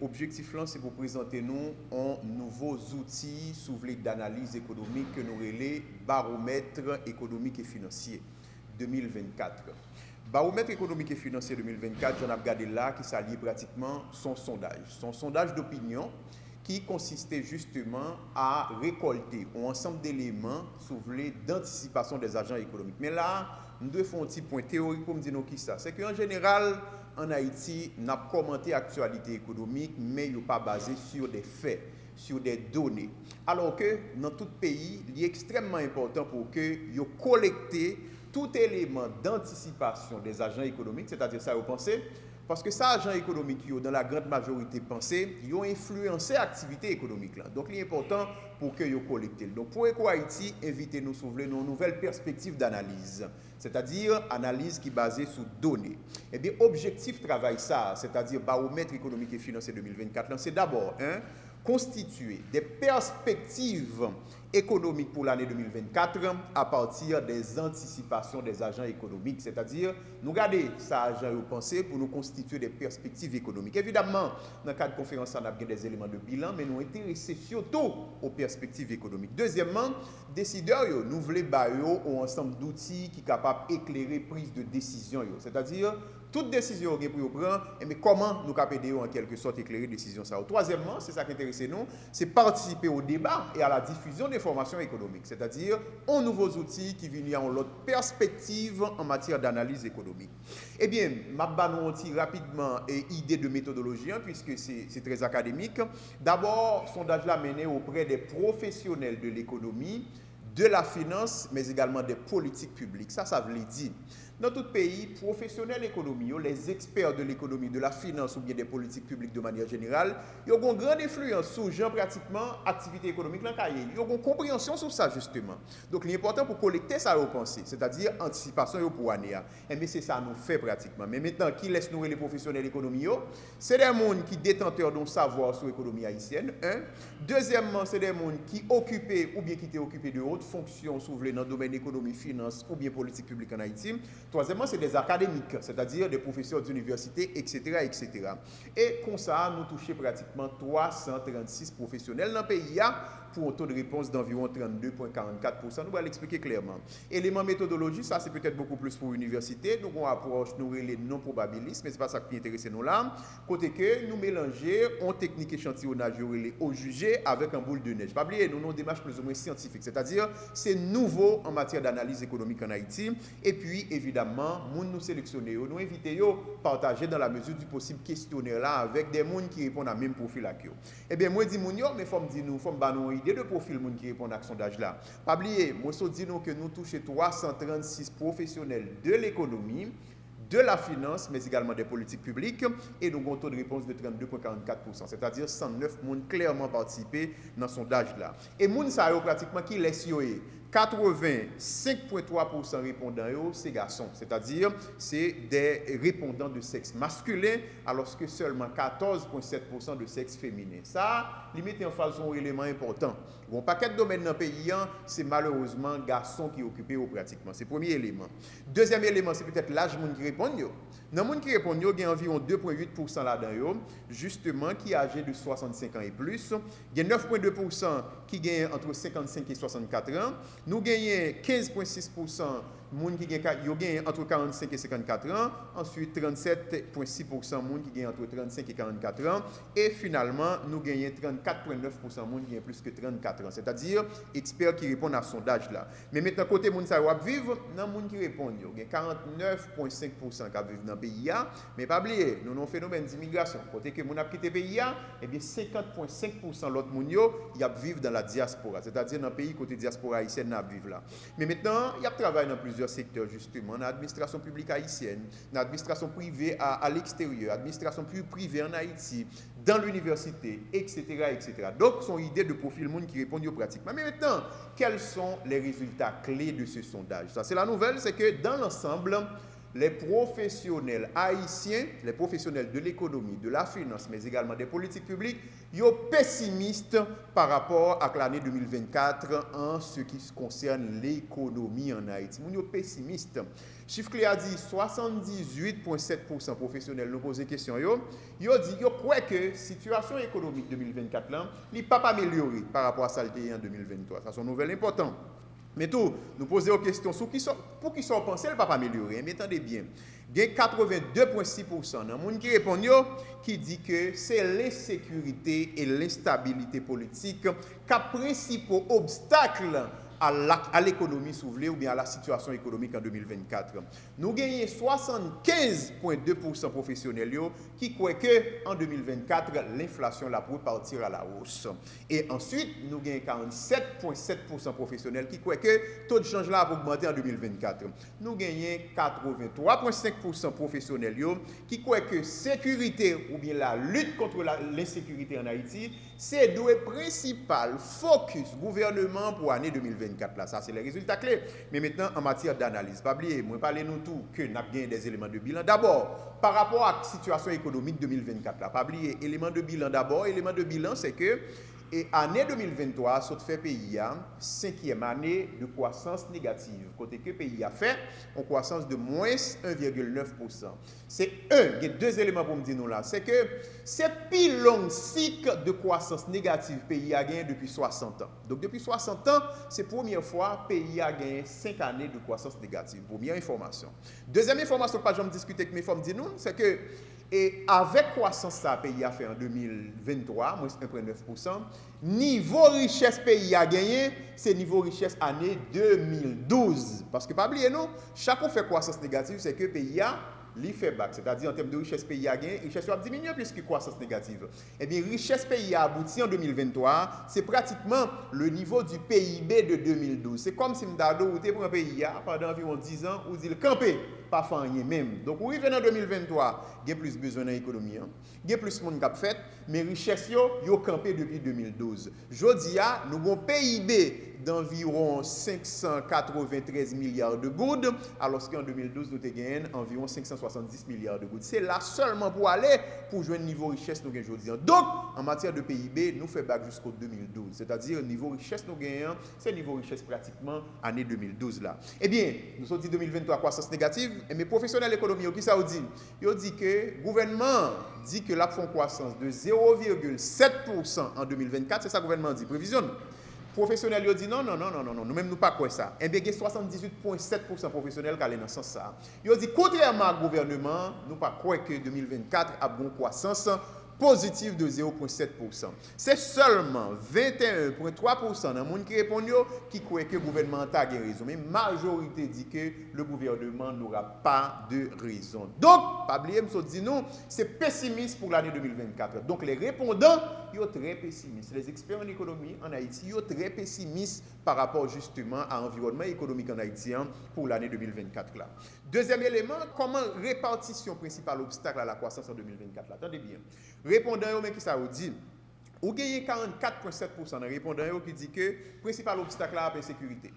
Objectif là, c'est pour présenter nous un nouveaux outils sous d'analyse économique que nous relais baromètre économique et financier 2024. Baromètre économique et financier 2024, j'en ai regardé là qui s'allie pratiquement son sondage d'opinion qui consistait justement à récolter un ensemble d'éléments sous d'anticipation des agents économiques. Mais là, nous devons faire un petit point théorique pour me dire qui ça. C'est qu'en général, en Haïti, nous avons commenté l'actualité économique, mais il n'est pas basé sur des faits, sur des données. Alors que dans tout pays, il est extrêmement important pour que vous collectez tout élément d'anticipation des agents économiques, c'est-à-dire ça, vous pensez, parce que ça, agents économiques, dans la grande majorité pensée, ils ont influencé l'activité économique. Là. Donc, il est important pour que vous collectez. Donc, pour Eco Haïti, invitez-nous à ouvrir une nouvelle perspective d'analyse, c'est-à-dire analyse qui est basée sur données. Eh bien, objectif travail ça, c'est-à-dire baromètre économique et financier 2024, c'est d'abord constituer des perspectives économiques pour l'année 2024 à partir des anticipations des agents économiques. C'est-à-dire, nous regardons ça, agents et pensées pour nous constituer des perspectives économiques. Évidemment, dans le cadre de conférence, on a des éléments de bilan, mais nous intéressons surtout aux perspectives économiques. Deuxièmement, décideurs, nous voulons un ensemble d'outils qui sont capables d'éclairer prise de décision. C'est-à-dire, toute décision que vous prenez, mais comment nous pouvons en quelque sorte éclairer la décision. Troisièmement, c'est ça qui intéresse nous, c'est participer au débat et à la diffusion des formations économiques, c'est-à-dire aux nouveaux outils qui viennent en l'autre perspective en matière d'analyse économique. Eh bien, je vais rapidement idée de méthodologie, puisque c'est très académique. D'abord, le sondage l'a mené auprès des professionnels de l'économie, de la finance, mais également des politiques publiques. Ça veut dire, dans tout pays, professionnels économiques, les experts de l'économie, de la finance ou bien des politiques publiques de manière générale, ils ont une grande influence sur gens pratiquement activité économique dans le cahier. Ils ont une compréhension sur ça justement. Donc l'important pour collecter ça aux pensées, c'est-à-dire anticipation pour année. Mais c'est ça nous fait pratiquement. Mais maintenant, qui laisse nous les professionnels économiques? C'est des gens qui détenteurs d'un savoir sur l'économie haïtienne. Deuxièmement, c'est des gens qui occupent ou bien qui étaient occupés de hautes fonctions dans le domaine économie, finance ou bien politique publique en Haïti. Troisièmement, c'est des académiques, c'est-à-dire des professeurs d'université, etc., etc. Et comme ça, nous touchons pratiquement 336 professionnels dans le pays pour un taux de réponse d'environ 32,44%. Nous allons l'expliquer clairement. Élément méthodologie, ça c'est peut-être beaucoup plus pour l'université. Nous avons une approche, nous les non-probabilistes, mais ce n'est pas ça qui intéresse nous là. Côté que nous mélangeons en technique échantillonnage au jugé avec un boule de neige. Pas oublier, nous avons une démarche plus ou moins scientifique, c'est-à-dire c'est nouveau en matière d'analyse économique en Haïti. Et puis, évidemment, nous sélectionnons, nous invitons à partager dans la mesure du possible questionnaire là avec des gens qui répondent à même profil à eux. Eh bien, moi, je dis, mais il faut me dire, nous, faut me donner une idée de profil qui répondent à ce sondage là. Pas oublier, moi, je dis que nous touchons 336 professionnels de l'économie, de la finance, mais également des politiques publiques, et nous avons un taux de réponse de 32,44%, c'est-à-dire 109 personnes clairement participé dans ce sondage-là. Et les gens pratiquement qui laissent 85,3% répondants, c'est garçons, c'est-à-dire c'est des répondants de sexe masculin, alors que seulement 14,7% de sexe féminin. Ça, limite en face un élément important. Bon, paquet de domaines dans le pays, c'est malheureusement garçons qui occupent pratiquement. C'est le premier élément. Deuxième élément, c'est peut-être l'âge qui répond. Dans les gens qui répondent, il y a environ 2,8% là-dedans, justement, qui est âgé de 65 ans et plus. Il y a 9,2% qui gagnent entre 55 et 64 ans. Nous gagnons 15,6% qui gagnent entre 45 et 54 ans. Ensuite, 37,6% qui gagnent entre 35 et 44 ans. Et finalement, nous gagnons 34,9% qui gagnent plus que 34 ans. C'est-à-dire, experts qui répondent à ce sondage-là. Mais maintenant, côté gens qui vivent, dans les gens qui répondent, il y a 49,5% qui vivent dans le pays. Mais pas oublier, nous avons un phénomène d'immigration. Côté que les gens qui quittent le pays, eh bien 50,5% l'autre gens qui vivent dans la diaspora. C'est-à-dire dans le pays côté diaspora haïtienne qui vivent là. Mais maintenant, il y a travail dans plusieurs secteurs justement, dans l'administration publique haïtienne, dans l'administration privée à l'extérieur, l'administration privée en Haïti, dans l'université, etc., etc. Donc, ce sont idées de profil monde qui répondent pratiquement. Mais maintenant, quels sont les résultats clés de ce sondage? Ça, c'est la nouvelle, c'est que dans l'ensemble, les professionnels haïtiens, les professionnels de l'économie, de la finance, mais également des politiques publiques, ils sont pessimistes par rapport à l'année 2024 en ce qui concerne l'économie en Haïti. Ils sont pessimistes. Chiffre clé a dit 78,7% professionnels nous posent des questions. Ils ont dit qu'ils croient que la situation économique 2024 n'est pas améliorée par rapport à celle en 2023. Ça, c'est une nouvelle importante. Mais tout, nous posons des questions sur pour qui sont pensés, le pas amélioré. Mais attendez bien. Il y a 82,6% de gens qui répondent qui dit que c'est l'insécurité et l'instabilité politique qui principaux obstacles à l'économie souvelée ou bien à la situation économique en 2024. Nous gagnons 75,2% professionnels qui croient qu'en 2024, l'inflation la pour partir à la hausse. Et ensuite, nous gagnons 47,7% professionnels qui croient que le taux de change là va augmenter en 2024. Nous gagnons 83,5% professionnels qui croient que sécurité ou bien la lutte contre l'insécurité en Haïti, c'est le principal focus gouvernement pour l'année 2024. Là. Ça, c'est les résultats clés. Mais maintenant, en matière d'analyse, pas oublier, moi, parlez-nous tout que nous avons gagné des éléments de bilan. D'abord, par rapport à la situation économique 2024, là, pas oublier, élément de bilan d'abord. Élément de bilan, c'est que l'année 2023, ça fait pays a 5e année de croissance négative. Côté que le pays a fait, une croissance de moins 1,9%. C'est il y a deux éléments pour me dire nous là. C'est que c'est plus long cycle de croissance négative que le pays a gagné depuis 60 ans. Donc depuis 60 ans, c'est la première fois que le pays a gagné 5 années de croissance négative. Première information. Deuxième information que je vais discuter avec mes femmes, c'est que et avec croissance que le pays a fait en 2023, moins 1,9%, niveau richesse pays a gagné, c'est niveau richesse année 2012. Parce que, pas oublier, non, chaque fois fait croissance négative, c'est que le pays a fait back. C'est-à-dire, en termes de richesse pays a gagné, richesse a diminué plus que croissance négative. Eh bien, richesse pays a abouti en 2023, c'est pratiquement le niveau du PIB de 2012. C'est comme si m'dado ou te pour un pays pendant environ 10 ans, ou dit le campé, pas faire rien même. Donc, oui, en 2023, il y a plus besoin dans l'économie. Il y a plus de monde qui a fait, mais richesse yo campé depuis 2012. Jodi a, nous avons un PIB d'environ 593 milliards de gouttes, alors qu'en 2012, nous avons gagné environ 570 milliards de gouttes. C'est là seulement pour aller pour jouer un niveau richesse nous gagnons aujourd'hui. Donc, en matière de PIB, nous faisons back jusqu'au 2012. C'est-à-dire, niveau richesse nous gagnons, c'est niveau richesse pratiquement année 2012 là. Eh bien, nous avons dit 2023 croissance négative, et mes professionnels économiques, qui ça dit? Ils ont dit que le gouvernement dit que la croissance de 0,7% en 2024, c'est ça que le gouvernement dit, prévision. Professionnels ont dit non, nous-mêmes nous pas quoi ça. Et bien, 78,7% professionnels qui allaient dans ce sens. Ils ont dit, contrairement au gouvernement, nous pas croire que 2024 a une croissance positive de 0,7%. C'est seulement 21,3% dans le monde qui répond qui croit que le gouvernement a raison. Mais la majorité dit que le gouvernement n'aura pas de raison. Donc, pas oublier, je dis nous, c'est pessimiste pour l'année 2024. Donc, les répondants, ils sont très pessimistes. Les experts en économie en Haïti, ils sont très pessimistes par rapport justement à l'environnement économique en Haïti pour l'année 2024. Là. Deuxième élément, comment répartition principale obstacle à la croissance en 2024. Là. Attendez bien. Répondant mais qui ça vous dit ou gagnez 44,7% de répondants qui dit que le principal obstacle à la sécurité.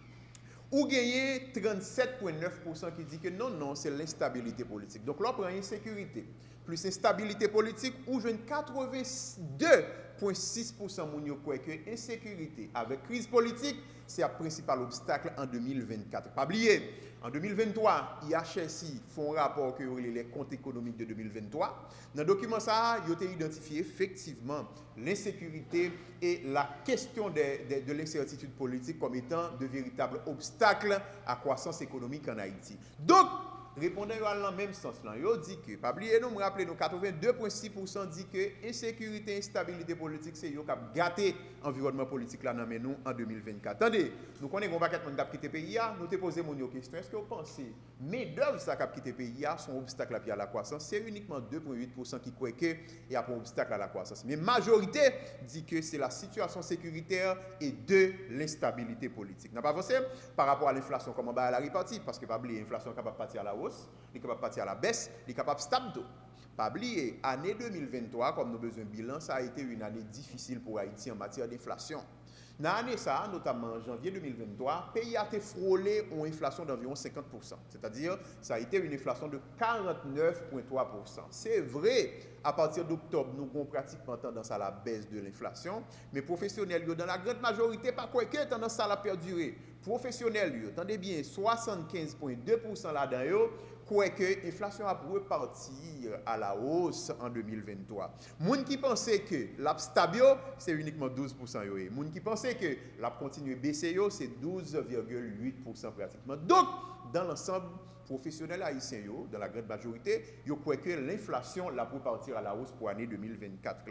Ou gagnez 37,9% qui dit que non, c'est l'instabilité politique. Donc là, on prend insécurité plus instabilité politique, ou je 82,6% moun croient que insécurité avec crise politique, c'est le principal obstacle en 2024. Pas oublier, en 2023, IHSI font un rapport que les comptes économiques de 2023. Dans le document, ça, ils ont identifié effectivement l'insécurité et la question de l'incertitude politique comme étant de véritables obstacles à la croissance économique en Haïti. Donc, répondant à la même sens là, yo dit que pas oublier nous rappeler nous 82,6% dit que insécurité instabilité politique c'est yo qui gâté environnement politique là dans nous en 2024. Attendez, nous connaissons paquet de monde qui quitter pays nous te poser mon question, est-ce que vous pensez mais d'œuvre ça qui quitter pays son obstacle à la croissance, c'est uniquement 2,8% qui croient que il y a un obstacle à la croissance. Mais majorité dit que c'est la situation sécuritaire et de l'instabilité politique. N'a pas avancé par rapport à l'inflation comment va la répartie parce que pas oublier l'inflation capable de partir à la hausse, il est capable de partir à la baisse, il est capable de stable. Pas oublier, année 2023, comme nous avons besoin de bilan, ça a été une année difficile pour Haïti en matière d'inflation. Dans l'année ça, notamment en janvier 2023, le pays a été frôlé une inflation d'environ 50%. C'est-à-dire, ça a été une inflation de 49,3%. C'est vrai, à partir d'octobre, nous avons pratiquement tendance à la baisse de l'inflation, mais professionnels, dans la grande majorité, pas quoi que tendance à la perdurer. Professionnels, attendez bien, 75,2% là-dedans, quoi que l'inflation a repartir à la hausse en 2023. Moun qui pensait que la stabio c'est uniquement 12%. Moun qui pensait que la continue baisser c'est 12,8% pratiquement. Donc dans l'ensemble professionnels haïtiens dans la grande majorité, yo croient que l'inflation la pour partir à la hausse pour l'année 2024 là.